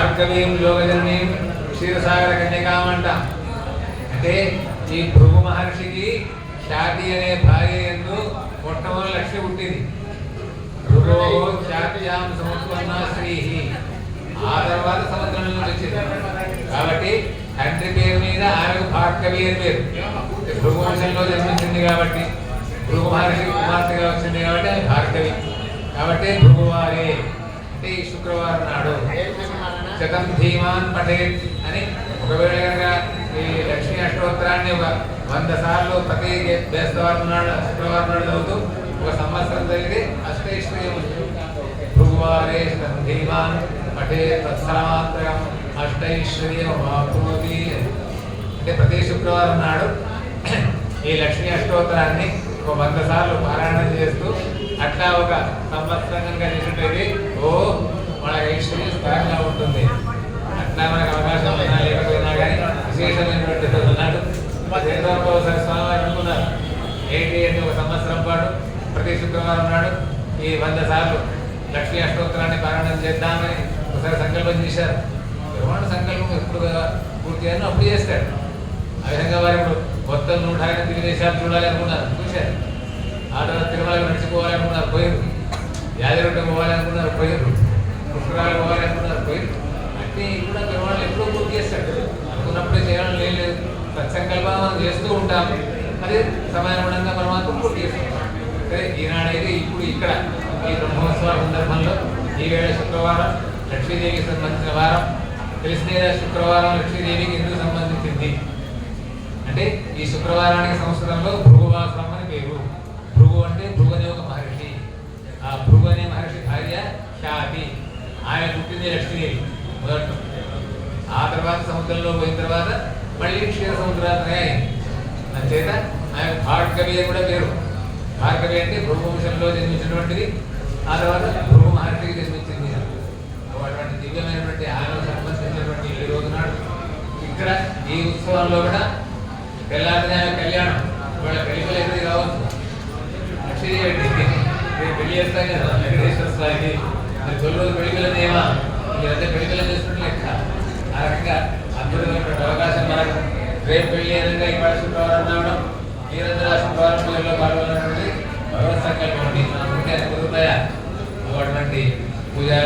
భార్గవీం యోగజననీం క్షీరసాగర కన్యకామంట. అంటే ఈ భృగు మహర్షికి ఖ్యాతి అనే భార్య ఎందు మొట్టమొదటి లక్ష్యం పుట్టింది. భృగో ఖ్యాత్యాం సముత్పన్న శ్రీ, ఆ తర్వాత సముద్రం నుంచి వచ్చింది. కాబట్టి తండ్రి పేరు మీద ఆమెకు భార్గవి అని పేరు. భృగు వంశంలో జన్మించింది కాబట్టి, భృగు మహర్షి కుమార్తెగా వచ్చింది కాబట్టి ఆమె భార్గవి. కాబట్టి భృగువారే అంటే ఈ శుక్రవారం నాడు శతం ధీమాన్ పఠేత్ అని, ఒకవేళ కనుక ఈ లక్ష్మీ అష్టోత్తరాన్ని ఒక 100 సార్లు ప్రతి బేస్తవారం నాడు శుక్రవారం నాడు చదువుతూ ఒక సంవత్సరం జరిగితే అష్టైశ్వర్యం. భృగువారే శతం ధీమాన్ పఠేత్ తత్సమాత్రం అష్టైశ్వర్యం ఆప్నోతి. అంటే ప్రతి శుక్రవారం నాడు ఈ లక్ష్మీ అష్టోత్తరాన్ని ఒక 100 సార్లు పారాయణం చేస్తూ అట్లా ఒక సంవత్సరం కనుక చేసినట్లయితే మన ఐశ్వర్యం స్థాయిగా ఉంటుంది. అట్లా మనకు అవకాశం ఉన్నా లేకపోయినా కానీ విశేషమైనటువంటి ఉన్నాడు. ఒకసారి స్వామివారు అనుకున్నారు ఏంటి అంటే ఒక సంవత్సరం పాటు ప్రతి శుక్రవారం నాడు ఈ 100 సార్లు లక్ష్మీ అష్టోత్తరాన్ని పారాయణం చేద్దామని ఒకసారి సంకల్పం చేశారు. బ్రహ్మాండ సంకల్పం ఎప్పుడు పూర్తి అయినా అప్పుడు చేస్తాడు. ఆ విధంగా వారు ఇప్పుడు మొత్తం 108 దేశాలు చూడాలి అనుకున్నారు, చూశారు. ఆ తర్వాత తిరుమలకు నడిచిపోవాలనుకున్నారు, పోయారు. యాదగిరిగుట్ట పోవాలనుకున్నారు, పోయారు. పుష్కరాలు పోవాలనుకున్నారు, పోయారు. అన్నీ కూడా తిరుమల ఎప్పుడూ పూర్తి చేస్తాడు. అనుకున్నప్పుడే చేయాలని లేదు, సత్సంకల్పం మనం చేస్తూ ఉంటాం. అది సమయానుగుణంగా పరమాత్మ పూర్తి చేస్తాం. సరే, ఈనాడైతే ఇప్పుడు ఇక్కడ ఈ బ్రహ్మోత్సవాల సందర్భంలో ఈవేళ శుక్రవారం లక్ష్మీదేవికి సంబంధించిన వారం. తెలిసిన శుక్రవారం లక్ష్మీదేవికి ఎందుకు సంబంధించింది అంటే ఈ శుక్రవారానికి సంవత్సరంలో భృగువాసరం అని పేరు. భృగు అంటే భృగు అనే ఒక మహర్షి. ఆ భృగు అనే మహర్షి భార్య ఖ్యాతి. ఆమె పుట్టింది లక్ష్మీదేవి మొదట. ఆ తర్వాత సముద్రంలో పోయిన తర్వాత మళ్ళీ క్షీర సముద్రాలనే అయింది. అంచేత ఆమె భార్గవి అని కూడా పేరు. భార్గవి అంటే భృగు వంశంలో జన్మించినటువంటిది. ఆ తర్వాత భృగు మహర్షికి జన్మించింది. అటువంటి దివ్యమైనటువంటి ఆమె సంబంధించినటువంటి ఈ రోజు నాడు ఇక్కడ ఈ ఉత్సవంలో కూడా తెల్లారినే ఆమె కళ్యాణం. ఇవాళ పెళ్లికలు ఎక్కడికి కావచ్చు, లక్ష్మీదేవి పెళ్లి చేస్తాం కదా వెంకటేశ్వర స్వామికి. మరి 9 రోజు పెళ్లికలనేమా మీరంతా పెళ్లికలను చేస్తున్నట్టు లెక్క. ఆ రకంగా అద్భుతమైనటువంటి అవకాశం మనకు. రేపు పెళ్లి ఏదైనా ఇవాళ శుక్రవారం రావడం, మీరందరూ ఆ శుక్రవారం పూజల్లో పాల్గొనడానికి భగవత్ సంకల్పం మన ముందే కుదురుతాయా అటువంటి పూజా